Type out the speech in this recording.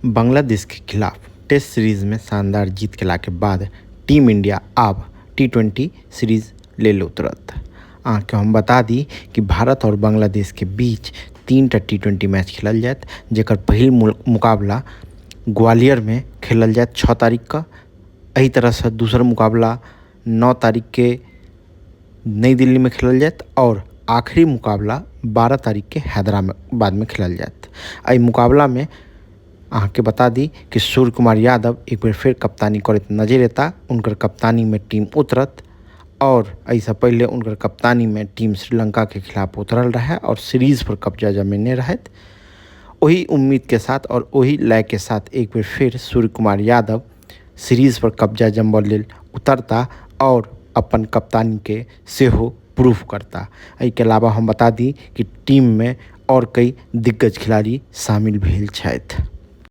बांग्लादेश के खिलाफ test series में शानदार जीत खेला के बाद टीम इंडिया अब T20 सीरीज ले उतरत। के हम बता दी कि भारत और बांग्लादेश के बीच 3टा T20 मैच खेलल जात, जेकर पहिल मुकाबला ग्वालियर में खेलल जात 6 तारीख का। एही तरह से दूसरा मुकाबला 9 तारीख के नई दिल्ली में खेलल जात और आखिरी मुकाबला 12 तारीख के हैदराबाद में खेलल जात। एहि मुकाबला में के बता दी कि सूर्य कुमार यादव एक बार फिर कप्तानी करत नजर आता। उनकर कप्तानी में टीम उतरत और ऐसा पहले उनकर कप्तानी में टीम श्रीलंका के खिलाफ उतरल रहे और सीरीज पर कब्जा जमेने रहत। वही उम्मीद के साथ और वही लय के साथ एक बार फिर सूर्य कुमार यादव सीरीज पर कब्जा जमबल लेल उतरता और अपन कप्तानी के सेहो प्रूफ करता। के अलावा हम बता दी कि टीम में और कई दिग्गज खिलाड़ी शामिल भेल छथि।